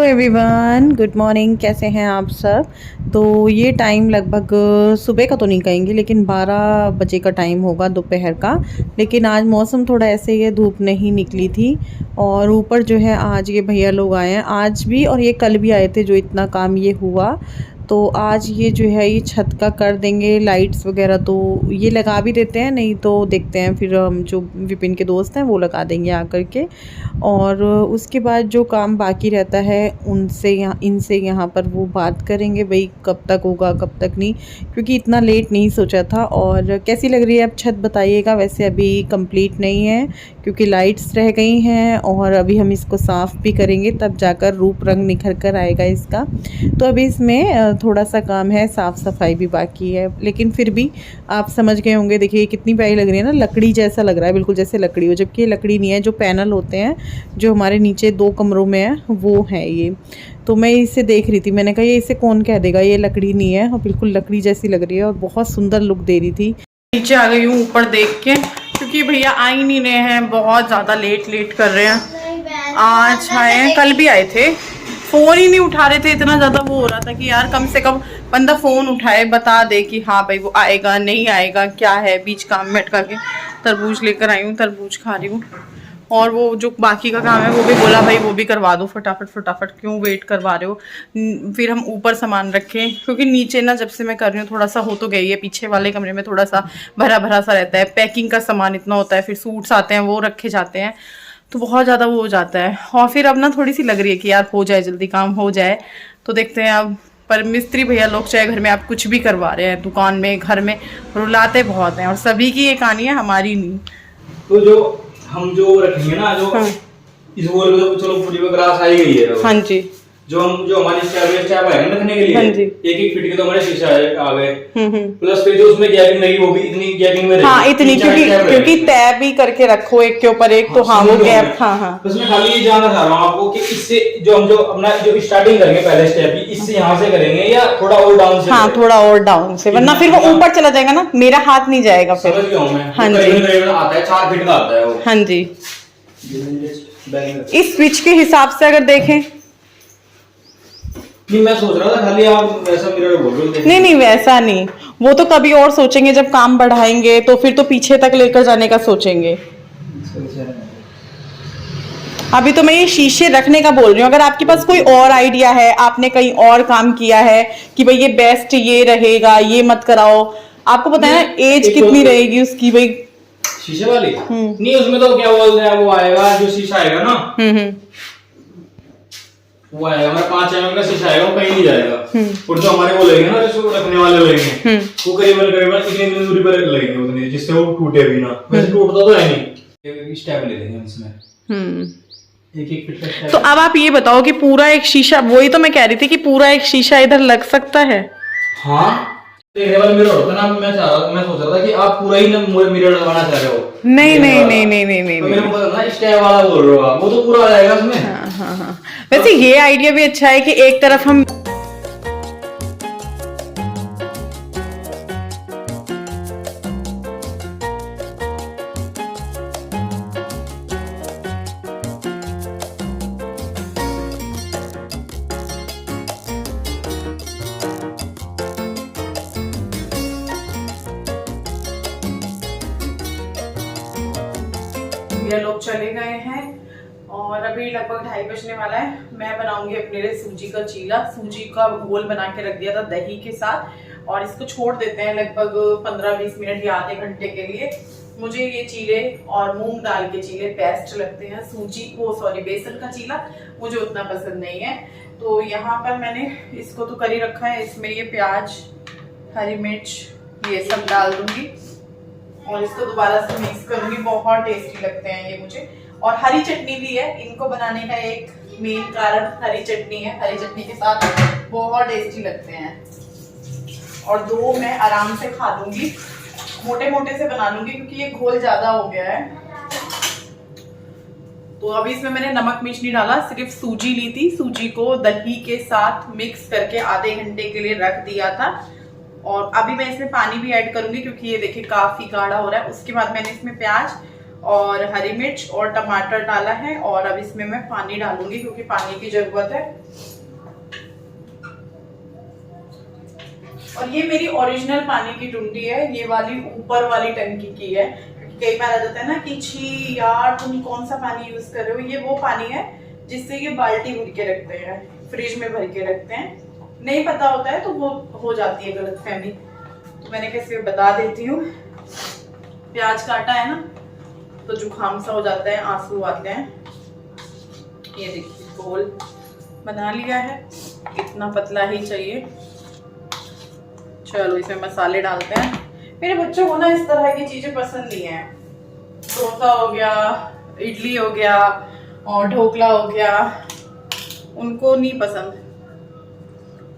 Everyone, good morning. कैसे हैं आप सब। तो ये टाइम लगभग सुबह का तो नहीं कहेंगे, लेकिन 12 बजे का टाइम होगा दोपहर का। लेकिन आज मौसम थोड़ा ऐसे ही है, धूप नहीं निकली थी। और ऊपर जो है आज ये भैया लोग आए हैं, आज भी और ये कल भी आए थे, जो इतना काम ये हुआ। तो आज ये जो है ये छत का कर देंगे, लाइट्स वगैरह तो ये लगा भी देते हैं, नहीं तो देखते हैं फिर हम जो विपिन के दोस्त हैं वो लगा देंगे आकर के। और उसके बाद जो काम बाकी रहता है उनसे इनसे यहाँ पर वो बात करेंगे, भाई कब तक होगा कब तक नहीं, क्योंकि इतना लेट नहीं सोचा था। और कैसी लग रही है अब छत बताइएगा। वैसे अभी कंप्लीट नहीं है क्योंकि लाइट्स रह गई हैं, और अभी हम इसको साफ़ भी करेंगे, तब जाकर रूप रंग निखर कर आएगा इसका। तो अभी इसमें थोड़ा सा काम है, साफ़ सफाई भी बाकी है, लेकिन फिर भी आप समझ गए होंगे। देखिए कितनी प्यारी लग रही है ना, लकड़ी जैसा लग रहा है, बिल्कुल जैसे लकड़ी हो, जबकि ये लकड़ी नहीं है। जो पैनल होते हैं जो हमारे नीचे 2 कमरों में है वो है ये। तो मैं इसे देख रही थी, मैंने कहा ये इसे कौन कह देगा, ये लकड़ी नहीं है, और बिल्कुल लकड़ी जैसी लग रही है और बहुत सुंदर लुक दे रही थी। नीचे आ गई हूँ ऊपर देख के, क्योंकि भैया आ ही नहीं रहे हैं, बहुत ज़्यादा लेट कर रहे हैं। आज आए हैं, कल भी आए थे, फ़ोन ही नहीं उठा रहे थे। इतना ज़्यादा वो हो रहा था कि यार कम से कम बंदा फ़ोन उठाए, बता दे कि हाँ भाई वो आएगा नहीं आएगा क्या है। बीच काम में अटका के तरबूज लेकर आई हूँ, तरबूज खा रही हूँ। और वो जो बाकी का काम है वो भी बोला भाई वो भी करवा दो फटाफट, क्यों वेट करवा रहे हो। फिर हम ऊपर सामान रखें, क्योंकि नीचे ना जब से मैं कर रही हूँ थोड़ा सा हो तो गई है, पीछे वाले कमरे में थोड़ा सा भरा भरा सा रहता है, पैकिंग का सामान इतना होता है, फिर सूट्स आते हैं वो रखे जाते हैं, तो बहुत ज़्यादा वो हो जाता है। और फिर अब ना थोड़ी सी लग रही है कि यार हो जाए, जल्दी काम हो जाए। तो देखते हैं अब। पर मिस्त्री भैया लोग चाहे घर में आप कुछ भी करवा रहे हैं, दुकान में घर में, रुलाते बहुत हैं, और सभी की ये कहानी है, हमारी नहीं। तो जो हम जो रखेंगे ना, जो हाँ। इस वॉल में तो चलो पूरी ग्रास आई गई है। हाँ जी। जो हमारी स्टैब आएगा रखने के लिए, हाँ जी, एक फीट के तो हमारे शीशा आ गए, प्लस फिर जो उसमें गैपिंग नहीं, वो भी इतनी गैपिंग में, हाँ इतनी, क्योंकि तय भी करके रखो एक के ऊपर एक, तो हाँ वो गैप, हाँ उसमें खाली ये जानना चाह रहा हूँ आपको कि इससे जो हम जो अपना जो स्टार्टिंग करेंगे पहले स्टेप की, इससे यहाँ से करेंगे या थोड़ा और डाउन से? हाँ थोड़ा और डाउन से, वरना फिर वो ऊपर चला जाएगा ना, मेरा हाथ नहीं जाएगा फिर। समझ गया हूं मैं। हाँ जी, आता है 4 फीट का आता है वो। हाँ जी। इस स्विच के हिसाब से अगर देखें, नहीं मैं सोच रहा था खाली आप वैसा मिरर बोल रहे हो। नहीं वैसा नहीं, वो तो कभी और सोचेंगे जब काम बढ़ाएंगे, तो फिर तो पीछे तक लेकर जाने का सोचेंगे। अभी तो मैं ये शीशे रखने का बोल रही हूँ। अगर आपके पास कोई और आइडिया है, आपने कहीं और काम किया है कि भाई ये बेस्ट ये रहेगा, ये मत कराओ। आपको पता है ना एज कितनी रहेगी उसकी भाई शीशे वाली? नहीं उसमें तो क्या बोलते हैं, वो आएगा जो शीशा आएगा ना, वो आएगा हमारा 5 mm का शीशा आएगा, वो कहीं नहीं जाएगा। और जो हमारे वो लगेंगे ना, जो रखने वाले लगेंगे, वो करीबन इतनी दूरी पर लगेंगे उतने, जिससे वो टूटे भी ना। वैसे टूटता तो है नहीं, स्टेप ले लेंगे इसमें एक फीट का। तो अब आप ये बताओ कि पूरा एक शीशा, वही तो मैं कह रही थी कि पूरा एक शीशा इधर लग सकता है? हाँ मिरर होता ना, मैं सोच रहा था कि आप पूरा ही ना मिरर लगवाना चाह रहे हो। नहीं मेरे को पता ना स्टेप वाला बोल रहे हो आप, वो तो पूरा आ जाएगा उसमें। हाँ। वैसे ये आइडिया भी अच्छा है कि एक तरफ हम ये लोग चले गए हैं और अभी लगभग 2:30 बजने वाला है। मैं बनाऊंगी अपने लिए सूजी का चीला। सूजी का घोल बना के रख दिया था दही के साथ, और इसको छोड़ देते हैं लगभग 15-20 मिनट या आधे घंटे के लिए। मुझे ये चीले और मूंग दाल के चीले बेस्ट लगते हैं। बेसन का चीला मुझे उतना पसंद नहीं है। तो यहाँ पर मैंने इसको तो कर ही रखा है, इसमें ये प्याज, हरी मिर्च ये सब डाल दूंगी और इसको दोबारा से मिक्स करूंगी। बहुत टेस्टी लगते हैं ये मुझे। और हरी चटनी भी है, इनको बनाने का एक मेन कारण हरी चटनी है। हरी चटनी के साथ बहुत टेस्टी लगते हैं। और 2 मैं आराम से खा लूंगी, मोटे मोटे से बना लूंगी क्योंकि ये घोल ज्यादा हो गया है। तो अभी इसमें मैंने नमक मिर्च नहीं डाला, सिर्फ सूजी ली थी। सूजी को दही के साथ मिक्स करके आधे घंटे के लिए रख दिया था। और अभी मैं इसमें पानी भी ऐड करूंगी क्योंकि ये देखिए काफी गाढ़ा हो रहा है। उसके बाद मैंने इसमें प्याज और हरी मिर्च और टमाटर डाला है। और अब इसमें मैं पानी डालूंगी क्योंकि पानी की जरूरत है। और ये मेरी ओरिजिनल पानी की टुंटी है, ये वाली ऊपर वाली टंकी की है। क्योंकि कई बार आ जाता है ना कि छी यार तुम कौन सा पानी यूज कर रहे हो, ये वो पानी है जिससे ये बाल्टी भर के रखते हैं, फ्रिज में भर के रखते हैं। नहीं पता होता है तो वो हो जाती है गलतफहमी, तो मैंने कैसे बता देती हूँ। प्याज काटा है ना तो जुकाम सा हो जाता है, आंसू आते हैं। ये देखिए घोल बना लिया है, इतना पतला ही चाहिए। चलो इसमें मसाले डालते हैं। मेरे बच्चों को ना इस तरह की चीजें पसंद नहीं है। डोसा हो गया, इडली हो गया और ढोकला हो गया, उनको नहीं पसंद।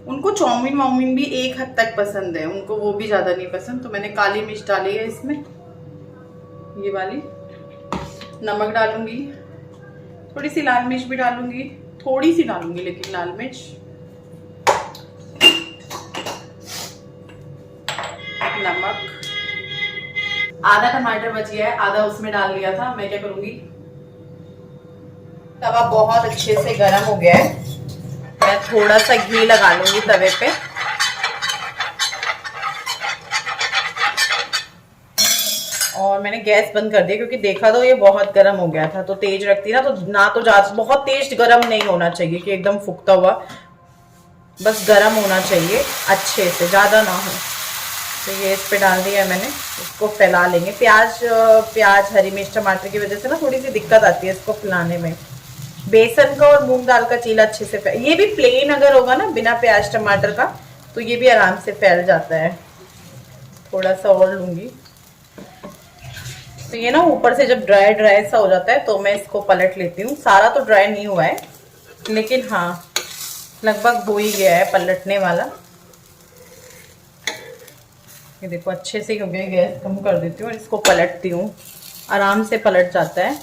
उनको चाउमीन वाउमीन भी एक हद तक पसंद है, उनको वो भी ज्यादा नहीं पसंद। तो मैंने काली मिर्च डाली है इसमें, ये वाली। नमक डालूंगी, थोड़ी सी लाल मिर्च भी डालूंगी, थोड़ी सी डालूंगी लेकिन लाल मिर्च। नमक, आधा टमाटर बच गया है, आधा उसमें डाल दिया था। मैं क्या करूंगी, तवा बहुत अच्छे से गर्म हो गया है, मैं थोड़ा सा घी लगा लूंगी तवे पे। और मैंने गैस बंद कर दिया क्योंकि देखा तो ये बहुत गर्म हो गया था, तो तेज रखती ना तो ज्यादा बहुत तेज गर्म नहीं होना चाहिए कि एकदम फूकता हुआ, बस गर्म होना चाहिए अच्छे से, ज्यादा ना हो। तो ये इस पे डाल दिया मैंने, इसको फैला लेंगे। प्याज हरी मिर्च टमाटर की वजह से ना थोड़ी सी दिक्कत आती है इसको फैलाने में। बेसन का और मूंग दाल का चीला अच्छे से ये भी प्लेन अगर होगा ना बिना प्याज टमाटर का तो ये भी आराम से फैल जाता है। थोड़ा सा और लूंगी। तो ये ना ऊपर से जब ड्राई ड्राई सा हो जाता है तो मैं इसको पलट लेती हूँ। सारा तो ड्राई नहीं हुआ है लेकिन हाँ लगभग हो ही गया है पलटने वाला। ये देखो अच्छे से हो गया, गैस कम कर देती हूँ और इसको पलटती हूँ, आराम से पलट जाता है।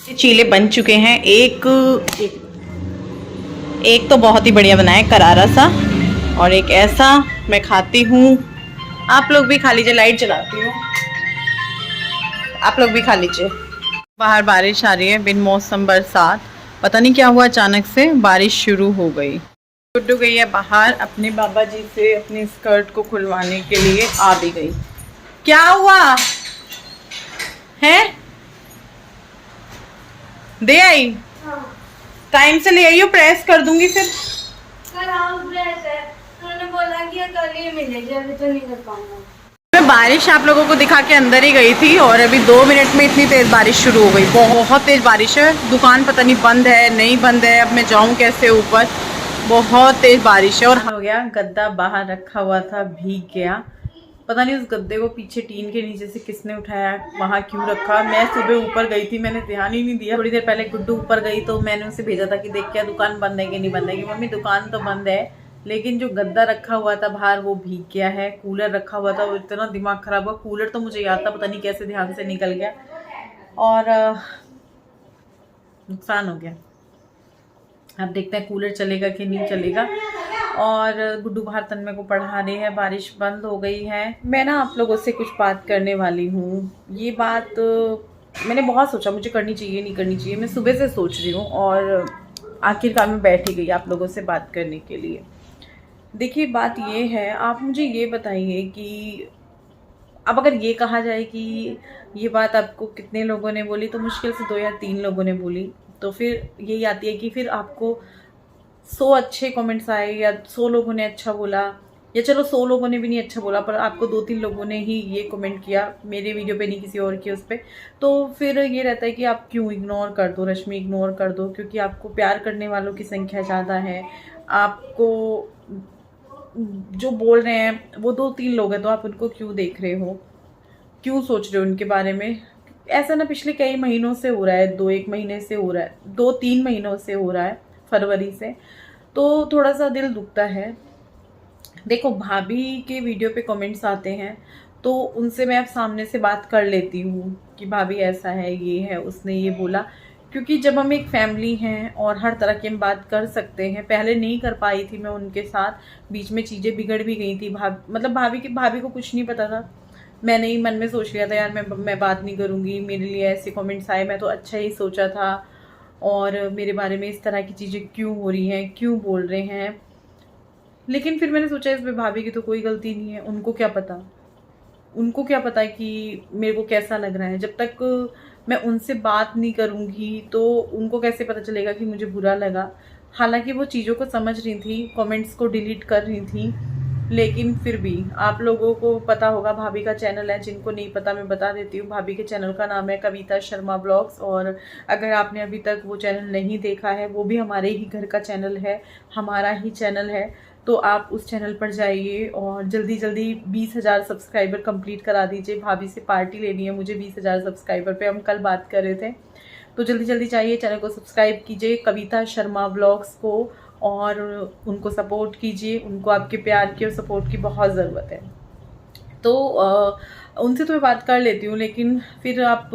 ये चीले बन चुके हैं। एक तो बहुत ही बढ़िया बना है करारा सा, और एक ऐसा मैं खाती हूँ। आप लोग भी खा लीजिए, लाइट जलाती हूँ, आप लोग भी खा लीजिए। बाहर बारिश आ रही है, बिन मौसम बरसात, पता नहीं क्या हुआ अचानक से बारिश शुरू हो गई। गुड्डू गई है बाहर अपने बाबा जी से अपनी स्कर्ट को खुलवाने के लिए, आ भी गई। क्या हुआ है? दे आई? हाँ। टाइम से ले आई हो, प्रेस कर दूंगी फिर। उन्होंने बोला कि कल ही मिलेगी, अभी तो नहीं कर पाऊंगा। मैं बारिश आप लोगों को दिखा के अंदर ही गई थी और अभी 2 मिनट में इतनी तेज बारिश शुरू हो गई। बहुत तेज बारिश है, दुकान पता नहीं बंद है नहीं बंद है, अब मैं जाऊं कैसे ऊपर। बहुत तेज बारिश है। और हो गया गद्दा बाहर रखा हुआ था, भीग गया। पता नहीं उस गद्दे को पीछे टीन के नीचे से किसने उठाया, वहां क्यों रखा। मैं सुबह ऊपर गई थी, मैंने ध्यान ही नहीं दिया। थोड़ी देर पहले गुड्डू ऊपर गई तो मैंने उसे भेजा था कि देख क्या दुकान बंद है कि नहीं बंद है। कि मम्मी दुकान तो बंद है लेकिन जो गद्दा रखा हुआ था बाहर वो भीग गया है। कूलर रखा हुआ था, वो इतना दिमाग खराब हुआ। कूलर तो मुझे याद था, पता नहीं कैसे ध्यान से निकल गया और नुकसान हो गया। अब देखते हैं कूलर चलेगा कि नहीं चलेगा। और गुड्डू बाहर तन्मय को पढ़ा रही है, बारिश बंद हो गई है। मैं ना आप लोगों से कुछ बात करने वाली हूँ। ये बात मैंने बहुत सोचा मुझे करनी चाहिए नहीं करनी चाहिए, मैं सुबह से सोच रही हूँ और आखिरकार मैं बैठ ही गई आप लोगों से बात करने के लिए। देखिए बात ये है, आप मुझे ये बताइए कि अब अगर ये कहा जाए कि ये बात आपको कितने लोगों ने बोली, तो मुश्किल से 2 या 3 लोगों ने बोली। तो फिर यही आती है कि फिर आपको 100 अच्छे कमेंट्स आए या 100 लोगों ने अच्छा बोला, या चलो 100 लोगों ने भी नहीं अच्छा बोला पर आपको 2-3 लोगों ने ही ये कमेंट किया, मेरे वीडियो पे नहीं किसी और के उस पर, तो फिर ये रहता है कि आप क्यों इग्नोर कर दो रश्मि, इग्नोर कर दो, क्योंकि आपको प्यार करने वालों की संख्या ज़्यादा है। आपको जो बोल रहे हैं वो 2-3 लोग हैं तो आप उनको क्यों देख रहे हो, क्यों सोच रहे हो उनके बारे में। ऐसा ना पिछले कई महीनों से हो रहा है, 2-1 महीने से हो रहा है, 2-3 महीनों से हो रहा है, फरवरी से, तो थोड़ा सा दिल दुखता है। देखो भाभी के वीडियो पे कमेंट्स आते हैं तो उनसे मैं अब सामने से बात कर लेती हूँ कि भाभी ऐसा है, ये है, उसने ये बोला, क्योंकि जब हम एक फैमिली हैं और हर तरह की हम बात कर सकते हैं, पहले नहीं कर पाई थी मैं उनके साथ, बीच में चीज़ें बिगड़ भी गई थी। मतलब भाभी को कुछ नहीं पता था। मैंने ही मन में सोच लिया था यार मैं बात नहीं करूँगी, मेरे लिए ऐसे कमेंट्स आए, मैं तो अच्छा ही सोचा था और मेरे बारे में इस तरह की चीज़ें क्यों हो रही हैं, क्यों बोल रहे हैं। लेकिन फिर मैंने सोचा इसमें भाभी की तो कोई गलती नहीं है, उनको क्या पता कि मेरे को कैसा लग रहा है। जब तक मैं उनसे बात नहीं करूँगी तो उनको कैसे पता चलेगा कि मुझे बुरा लगा। हालांकि वो चीज़ों को समझ रही थी, कमेंट्स को डिलीट कर रही थी, लेकिन फिर भी आप लोगों को पता होगा भाभी का चैनल है, जिनको नहीं पता मैं बता देती हूँ। भाभी के चैनल का नाम है कविता शर्मा ब्लॉग्स, और अगर आपने अभी तक वो चैनल नहीं देखा है, वो भी हमारे ही घर का चैनल है, हमारा ही चैनल है, तो आप उस चैनल पर जाइए और जल्दी जल्दी 20,000 सब्सक्राइबर कंप्लीट करा दीजिए। भाभी से पार्टी लेनी है मुझे 20,000 सब्सक्राइबर पे, हम कल बात कर रहे थे। तो जल्दी जल्दी जाइए, चैनल को सब्सक्राइब कीजिए कविता शर्मा ब्लॉग्स को, और उनको सपोर्ट कीजिए। उनको आपके प्यार की और सपोर्ट की बहुत ज़रूरत है। तो उनसे तो मैं बात कर लेती हूँ, लेकिन फिर आप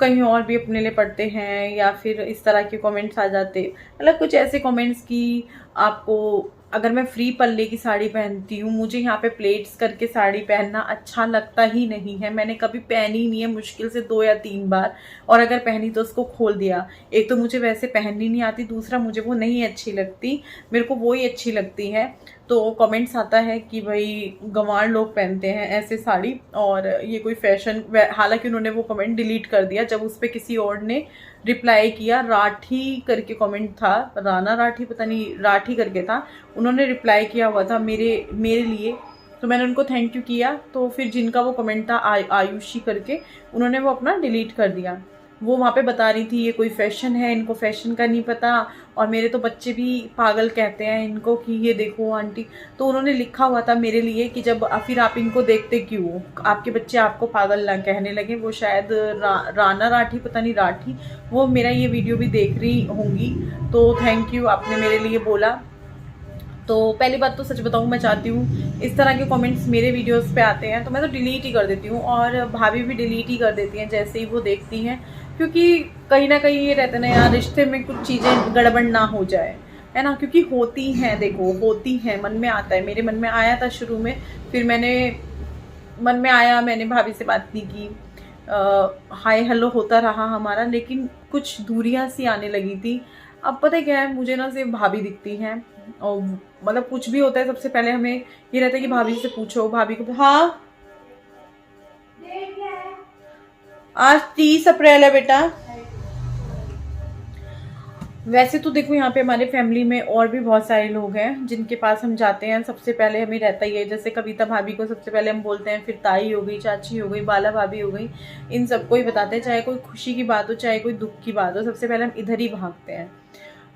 कहीं और भी अपने लिए पढ़ते हैं या फिर इस तरह के कमेंट्स आ जाते, मतलब कुछ ऐसे कमेंट्स की आपको, अगर मैं फ्री पल्ले की साड़ी पहनती हूँ, मुझे यहाँ पे प्लेट्स करके साड़ी पहनना अच्छा लगता ही नहीं है। मैंने कभी पहनी नहीं है, मुश्किल से 2 या 3 बार, और अगर पहनी तो उसको खोल दिया। एक तो मुझे वैसे पहननी नहीं आती, दूसरा मुझे वो नहीं अच्छी लगती, मेरे को वो ही अच्छी लगती है। तो कमेंट्स आता है कि भाई गंवार लोग पहनते हैं ऐसे साड़ी और ये कोई फैशन। हालांकि उन्होंने वो कमेंट डिलीट कर दिया जब उस पर किसी और ने रिप्लाई किया। राठी करके कमेंट था, राना राठी पता नहीं, राठी करके था, उन्होंने रिप्लाई किया हुआ था मेरे लिए। तो मैंने उनको थैंक यू किया। तो फिर जिनका वो कमेंट था आयुषी करके, उन्होंने वो अपना डिलीट कर दिया। वो वहाँ पे बता रही थी ये कोई फैशन है, इनको फैशन का नहीं पता, और मेरे तो बच्चे भी पागल कहते हैं इनको कि ये देखो आंटी। तो उन्होंने लिखा हुआ था मेरे लिए कि जब फिर आप इनको देखते क्यों, आपके बच्चे आपको पागल ना कहने लगे। वो शायद राना राठी पता नहीं राठी, वो मेरा ये वीडियो भी देख रही होंगी। तो थैंक यू, आपने मेरे लिए बोला। तो पहली बात तो सच बताऊँ, मैं चाहती हूँ इस तरह के कमेंट्स मेरे वीडियोस पे आते हैं तो मैं तो डिलीट ही कर देती हूँ, और भाभी भी डिलीट ही कर देती हैं जैसे ही वो देखती हैं, क्योंकि कहीं ना कहीं ये रहता है ना यार, रिश्ते में कुछ चीज़ें गड़बड़ ना हो जाए, है ना। क्योंकि होती हैं, देखो होती हैं, मन में आता है, मेरे मन में आया था शुरू में, फिर मन में आया, मैंने भाभी से बात नहीं की, हाय हेलो होता रहा हमारा, लेकिन कुछ दूरियां सी आने लगी थी। अब पता है क्या है, मुझे ना सिर्फ भाभी दिखती हैं, और मतलब कुछ भी होता है सबसे पहले हमें ये रहता है कि भाभी से पूछो, भाभी को। हाँ आज 30 अप्रैल है बेटा। वैसे तो देखो यहाँ पे हमारे फैमिली में और भी बहुत सारे लोग हैं जिनके पास हम जाते हैं, सबसे पहले हमें रहता ही है। जैसे कविता भाभी को सबसे पहले हम बोलते हैं, फिर ताई हो गई, चाची हो गई, बाला भाभी हो गई, इन सबको ही बताते हैं। चाहे कोई खुशी की बात हो, चाहे कोई दुख की बात हो, सबसे पहले हम इधर ही भागते हैं।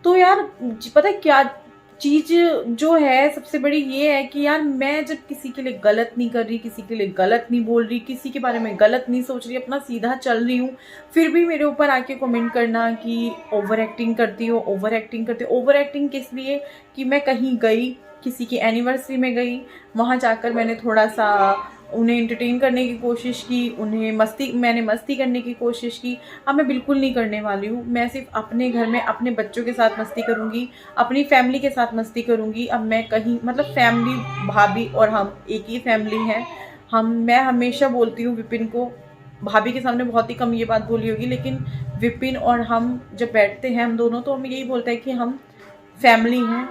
तो यार पता है क्या चीज जो है सबसे बड़ी ये है कि यार मैं जब किसी के लिए गलत नहीं कर रही, किसी के लिए गलत नहीं बोल रही, किसी के बारे में गलत नहीं सोच रही, अपना सीधा चल रही हूँ, फिर भी मेरे ऊपर आके कमेंट करना कि ओवर एक्टिंग करती हो, ओवर एक्टिंग करती हो। ओवर एक्टिंग किस लिए कि मैं कहीं गई, किसी की एनिवर्सरी में गई, वहाँ जाकर मैंने थोड़ा सा उन्हें एंटरटेन करने की कोशिश की, मैंने मस्ती करने की कोशिश की। अब मैं बिल्कुल नहीं करने वाली हूँ। मैं सिर्फ अपने घर में अपने बच्चों के साथ मस्ती करूँगी, अपनी फैमिली के साथ मस्ती करूँगी। अब मैं कहीं, मतलब फैमिली, भाभी और हम एक ही फैमिली हैं। मैं हमेशा बोलती हूँ विपिन को, भाभी के सामने बहुत ही कम ये बात बोली होगी, लेकिन विपिन और हम जब बैठते हैं हम दोनों, तो हम यही बोलते हैं कि हम फैमिली हैं।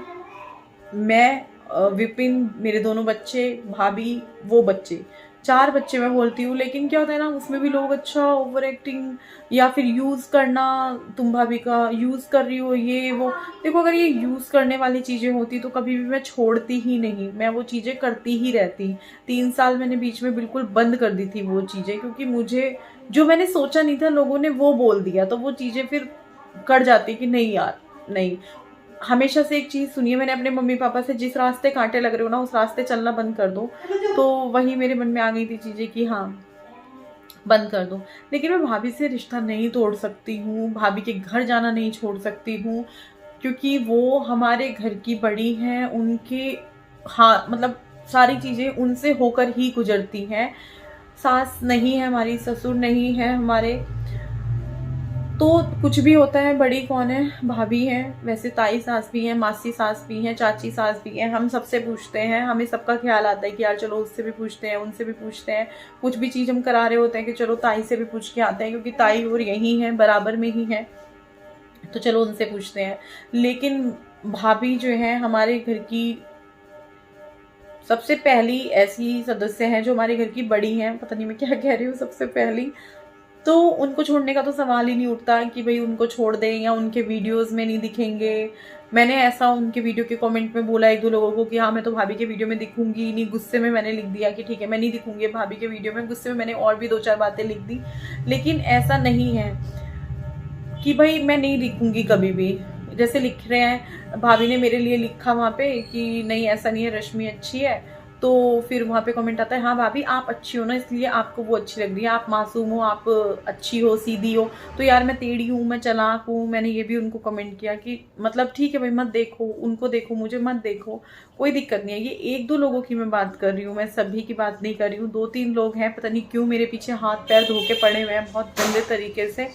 मैं, विपिन, मेरे दोनों बच्चे, भाभी, वो बच्चे, 4 बच्चे मैं बोलती हूँ। लेकिन क्या होता है ना, उसमें भी लोग अच्छा ओवर एक्टिंग या फिर यूज़ करना, तुम भाभी का यूज़ कर रही हो, ये वो। देखो अगर ये यूज़ करने वाली चीज़ें होती तो कभी भी मैं छोड़ती ही नहीं, मैं वो चीज़ें करती ही रहती। 3 साल मैंने बीच में बिल्कुल बंद कर दी थी वो चीज़ें, क्योंकि मुझे जो मैंने सोचा नहीं था लोगों ने वो बोल दिया, तो वो चीज़ें फिर कर जाती कि नहीं यार नहीं। हमेशा से एक चीज़ सुनिए मैंने अपने मम्मी पापा से, जिस रास्ते कांटे लग रहे हो ना उस रास्ते चलना बंद कर दो। तो वही मेरे मन में आ गई थी चीज़ें कि हाँ बंद कर दो। लेकिन मैं भाभी से रिश्ता नहीं तोड़ सकती हूँ, भाभी के घर जाना नहीं छोड़ सकती हूँ, क्योंकि वो हमारे घर की बड़ी हैं। उनके, हाँ मतलब सारी चीज़ें उनसे होकर ही गुजरती हैं। सास नहीं है हमारी, ससुर नहीं है हमारे, तो कुछ भी होता है, बड़ी कौन है, भाभी हैं, वैसे ताई सास भी हैं, मासी सास भी हैं, चाची सास भी हैं, हम सबसे पूछते हैं, हमें सबका ख्याल आता है कि यार चलो उससे भी पूछते हैं, उनसे भी पूछते हैं। कुछ भी चीज़ हम करा रहे होते हैं कि चलो ताई से भी पूछ के आते हैं, क्योंकि ताई और यही है, बराबर में ही है, तो चलो उनसे पूछते हैं। लेकिन भाभी जो है हमारे घर की सबसे पहली ऐसी सदस्य हैं जो हमारे घर की बड़ी हैं, पता नहीं मैं क्या कह रही हूँ, सबसे पहली, तो उनको छोड़ने का तो सवाल ही नहीं उठता कि भाई उनको छोड़ दें या उनके वीडियोस में नहीं दिखेंगे। मैंने ऐसा उनके वीडियो के कमेंट में बोला एक दो लोगों को कि हाँ मैं तो भाभी के वीडियो में दिखूंगी नहीं, गुस्से में मैंने लिख दिया कि ठीक है मैं नहीं दिखूंगी भाभी के वीडियो में, गुस्से में मैंने और भी 2-4 बातें लिख दी। लेकिन ऐसा नहीं है कि भाई मैं नहीं दिखूंगी कभी भी। जैसे लिख रहे हैं, भाभी ने मेरे लिए लिखा वहाँ पे कि नहीं ऐसा नहीं है, रश्मि अच्छी है, तो फिर वहाँ पे कमेंट आता है हाँ भाभी आप अच्छी हो ना, इसलिए आपको वो अच्छी लग रही है, आप मासूम हो, आप अच्छी हो, सीधी हो। तो यार मैं टेढ़ी हूँ, मैं चालाक हूँ, मैंने ये भी उनको कमेंट किया कि मतलब ठीक है भाई मत देखो, उनको देखो, मुझे मत देखो, कोई दिक्कत नहीं है। ये 1-2 लोगों की मैं बात कर रही हूँ, मैं सभी की बात नहीं कर रही हूँ। 2-3 लोग हैं, पता नहीं क्यों मेरे पीछे हाथ पैर धो के पड़े हुए हैं बहुत गंदे तरीके से।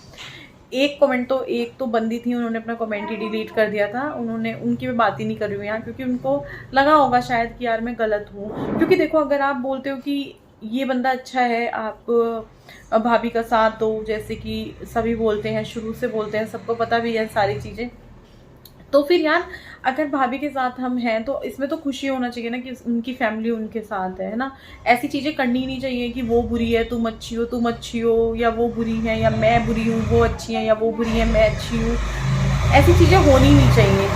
एक कमेंट तो एक तो बंदी थी, उन्होंने अपना कमेंट ही डिलीट कर दिया था, उन्होंने, उनकी मैं बात ही नहीं कर रही हूँ यहाँ, क्योंकि उनको लगा होगा शायद कि यार मैं गलत हूँ। क्योंकि देखो अगर आप बोलते हो कि ये बंदा अच्छा है, आप भाभी का साथ दो, जैसे कि सभी बोलते हैं, शुरू से बोलते हैं, सबको पता भी है सारी चीज़ें, तो फिर यार अगर भाभी के साथ हम हैं तो इसमें तो खुशी होना चाहिए ना कि उनकी फैमिली उनके साथ है ना। ऐसी चीज़ें करनी नहीं चाहिए कि वो बुरी है तुम अच्छी हो, तुम अच्छी हो, या वो बुरी है या मैं बुरी हूँ, वो अच्छी है, या वो बुरी है मैं अच्छी हूँ। ऐसी चीज़ें होनी नहीं चाहिए।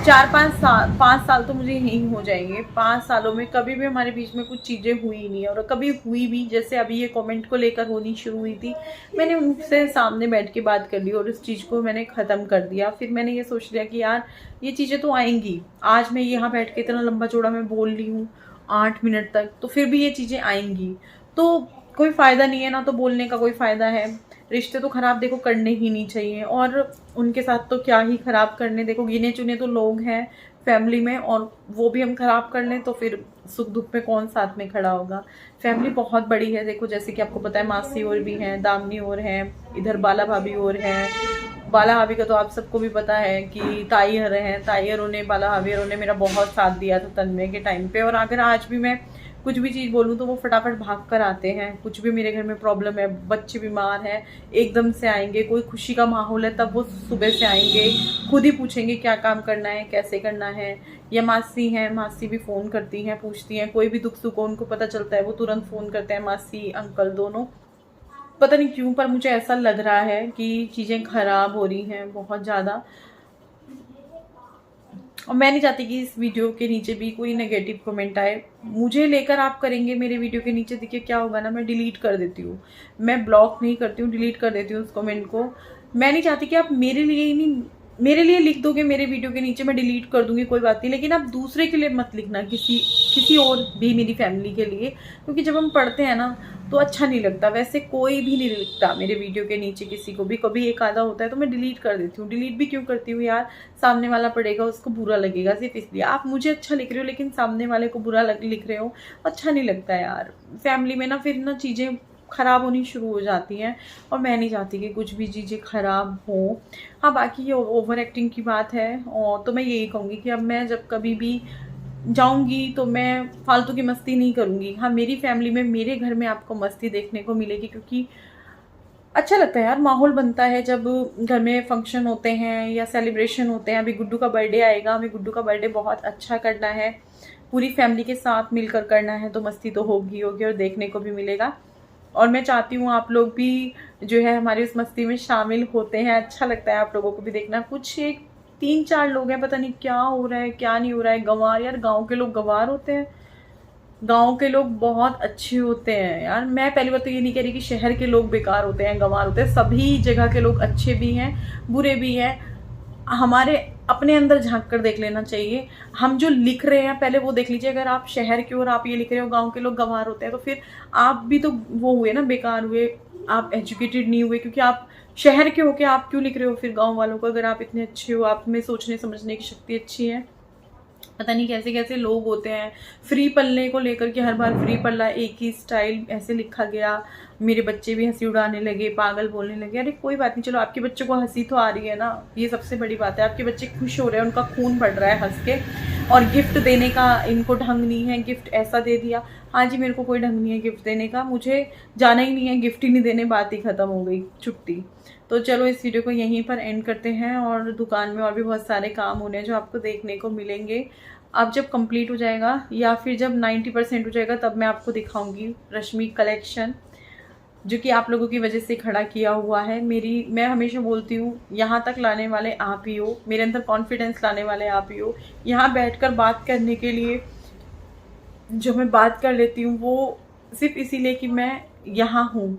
5 साल तो मुझे यही हो जाएंगे, 5 सालों में कभी भी हमारे बीच में कुछ चीज़ें हुई नहीं है, और कभी हुई भी, जैसे अभी ये कमेंट को लेकर होनी शुरू हुई थी, मैंने उनसे सामने बैठ के बात कर ली और इस चीज़ को मैंने ख़त्म कर दिया। फिर मैंने ये सोच लिया कि यार ये चीज़ें तो आएंगी, आज मैं यहाँ बैठ के इतना लंबा चौड़ा मैं बोल रही हूँ 8 मिनट तक, तो फिर भी ये चीज़ें आएंगी, तो कोई फ़ायदा नहीं है ना, तो बोलने का कोई फ़ायदा है। रिश्ते तो ख़राब देखो करने ही नहीं चाहिए, और उनके साथ तो क्या ही ख़राब करने, देखो गिने चुने तो लोग हैं फैमिली में, और वो भी हम ख़राब कर लें तो फिर सुख दुख में कौन साथ में खड़ा होगा। फैमिली बहुत बड़ी है, देखो जैसे कि आपको पता है मासी और भी हैं, दामनी और हैं, इधर बाला भाभी और हैं। बाला भाभी का तो आप सबको भी पता है कि ताई हर हैं, ताई हरों ने, बाला भाभी हरों ने मेरा बहुत साथ दिया था तन्मय के टाइम पे, और अगर आज भी मैं कुछ भी चीज़ बोलूँ तो वो फटाफट भाग कर आते हैं। कुछ भी मेरे घर में प्रॉब्लम है, बच्चे बीमार हैं, एकदम से आएंगे, कोई खुशी का माहौल है तब वो सुबह से आएंगे, खुद ही पूछेंगे क्या काम करना है, कैसे करना है। या मासी हैं, मासी भी फ़ोन करती हैं, पूछती हैं, कोई भी दुख सुख हो उनको पता चलता है वो तुरंत फ़ोन करते हैं, मासी अंकल दोनों। पता नहीं क्यों पर मुझे ऐसा लग रहा है कि चीज़ें ख़राब हो रही हैं बहुत ज़्यादा, और मैं नहीं चाहती कि इस वीडियो के नीचे भी कोई नेगेटिव कमेंट आए। मुझे लेकर आप करेंगे मेरे वीडियो के नीचे, देखिए क्या होगा ना, मैं डिलीट कर देती हूँ, मैं ब्लॉक नहीं करती हूँ, डिलीट कर देती हूँ उस कमेंट को। मैं नहीं चाहती कि आप मेरे लिए ही नहीं, मेरे लिए लिख दोगे मेरे वीडियो के नीचे, मैं डिलीट कर दूंगी कोई बात नहीं, लेकिन आप दूसरे के लिए मत लिखना, किसी और भी मेरी फैमिली के लिए, क्योंकि जब हम पढ़ते हैं ना तो अच्छा नहीं लगता। वैसे कोई भी नहीं लिखता मेरे वीडियो के नीचे किसी को भी, कभी एक आधा होता है तो मैं डिलीट कर देती हूँ। डिलीट भी क्यों करती हूँ यार, सामने वाला पढ़ेगा उसको बुरा लगेगा, सिर्फ इसलिए। आप मुझे अच्छा लिख रहे हो लेकिन सामने वाले को बुरा लिख रहे हो, अच्छा नहीं लगता यार। फैमिली में ना फिर ना चीज़ें ख़राब होनी शुरू हो जाती हैं, और मैं नहीं चाहती कि कुछ भी चीज़ें ख़राब हो। हाँ बाकी ये ओवर एक्टिंग की बात है, और तो मैं यही कहूँगी कि अब मैं जब कभी भी जाऊंगी तो मैं फालतू की मस्ती नहीं करूंगी। हाँ मेरी फैमिली में, मेरे घर में आपको मस्ती देखने को मिलेगी, क्योंकि अच्छा लगता है यार, माहौल बनता है जब घर में फंक्शन होते हैं या सेलिब्रेशन होते हैं। अभी गुड्डू का बर्थडे आएगा, हमें गुड्डू का बर्थडे बहुत अच्छा करना है, पूरी फैमिली के साथ मिलकर करना है, तो मस्ती तो होगी होगी और देखने को भी मिलेगा। और मैं चाहती हूँ आप लोग भी जो है हमारी उस मस्ती में शामिल होते हैं, अच्छा लगता है आप लोगों को भी देखना। कुछ एक 3-4 लोग हैं, पता नहीं क्या हो रहा है क्या नहीं हो रहा है, गंवार, यार गांव के लोग गंवार होते हैं, गांव के लोग बहुत अच्छे होते हैं यार। मैं पहली बात तो ये नहीं कह रही कि शहर के लोग बेकार होते हैं, गंवार होते हैं, सभी जगह के लोग अच्छे भी हैं बुरे भी हैं। हमारे अपने अंदर झांक कर देख लेना चाहिए। हम जो लिख रहे हैं पहले वो देख लीजिए, अगर आप शहर के और आप ये लिख रहे हो गांव के लोग गंवार होते हैं, तो फिर आप भी तो वो हुए ना, बेकार हुए, आप एजुकेटेड नहीं हुए, क्योंकि आप शहर के होके आप क्यों लिख रहे हो फिर गांव वालों को, अगर आप इतने अच्छे हो, आप में सोचने समझने की शक्ति अच्छी है। पता नहीं कैसे कैसे लोग होते हैं, फ्री पल्ले को लेकर के हर बार फ्री पल्ला, एक ही स्टाइल ऐसे लिखा गया। मेरे बच्चे भी हंसी उड़ाने लगे, पागल बोलने लगे। अरे कोई बात नहीं, चलो आपके बच्चों को हंसी तो आ रही है ना, ये सबसे बड़ी बात है। आपके बच्चे खुश हो रहे हैं, उनका खून बढ़ रहा है हंस के। और गिफ्ट देने का इनको ढंग नहीं है, गिफ्ट ऐसा दे दिया। हाँ जी, मेरे को कोई ढंग नहीं है गिफ्ट देने का, मुझे जाना ही नहीं है, गिफ्ट ही नहीं देने, बात ही खत्म हो गई, छुट्टी। तो चलो इस वीडियो को यहीं पर एंड करते हैं, और दुकान में और भी बहुत सारे काम होने हैं जो आपको देखने को मिलेंगे। अब जब कंप्लीट हो जाएगा या फिर जब 90% हो जाएगा तब मैं आपको दिखाऊंगी रश्मि कलेक्शन, जो कि आप लोगों की वजह से खड़ा किया हुआ है। मैं हमेशा बोलती हूँ, यहाँ तक लाने वाले आप ही हो, मेरे अंदर कॉन्फिडेंस लाने वाले आप ही हो। यहाँ बैठकर बात करने के लिए जो मैं बात कर लेती हूँ वो सिर्फ इसीलिए कि मैं यहाँ हूँ,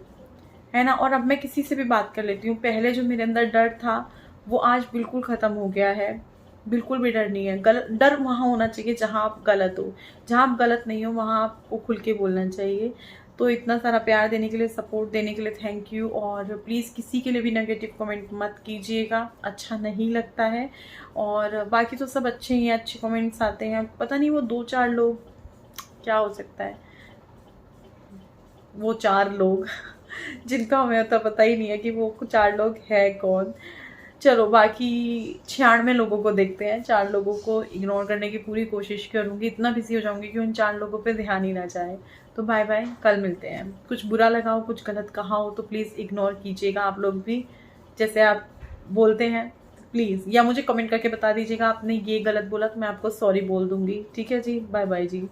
है ना। और अब मैं किसी से भी बात कर लेती हूँ। पहले जो मेरे अंदर डर था वो आज बिल्कुल ख़त्म हो गया है, बिल्कुल भी डर नहीं है। डर वहाँ होना चाहिए जहाँ आप गलत हो, जहाँ आप गलत नहीं हो वहाँ आपको खुल के बोलना चाहिए। तो इतना सारा प्यार देने के लिए, सपोर्ट देने के लिए थैंक यू। और प्लीज़ किसी के लिए भी नेगेटिव कमेंट मत कीजिएगा, अच्छा नहीं लगता है। और बाकी तो सब अच्छे ही हैं, अच्छे कमेंट्स आते हैं। पता नहीं वो 2-4 लोग, क्या हो सकता है वो 4 लोग जिनका हमें तो पता ही नहीं है कि वो 4 लोग है कौन। चलो बाकी 96 लोगों को देखते हैं। 4 लोगों को इग्नोर करने की पूरी कोशिश करूँगी, इतना बिजी हो जाऊँगी कि उन 4 लोगों पे ध्यान ही ना जाए। तो बाय बाय, कल मिलते हैं। कुछ बुरा लगा हो, कुछ गलत कहा हो तो प्लीज़ इग्नोर कीजिएगा आप लोग भी, जैसे आप बोलते हैं प्लीज़, या मुझे कमेंट करके बता दीजिएगा आपने ये गलत बोला तो मैं आपको सॉरी बोल दूँगी। ठीक है जी, बाय बाय जी।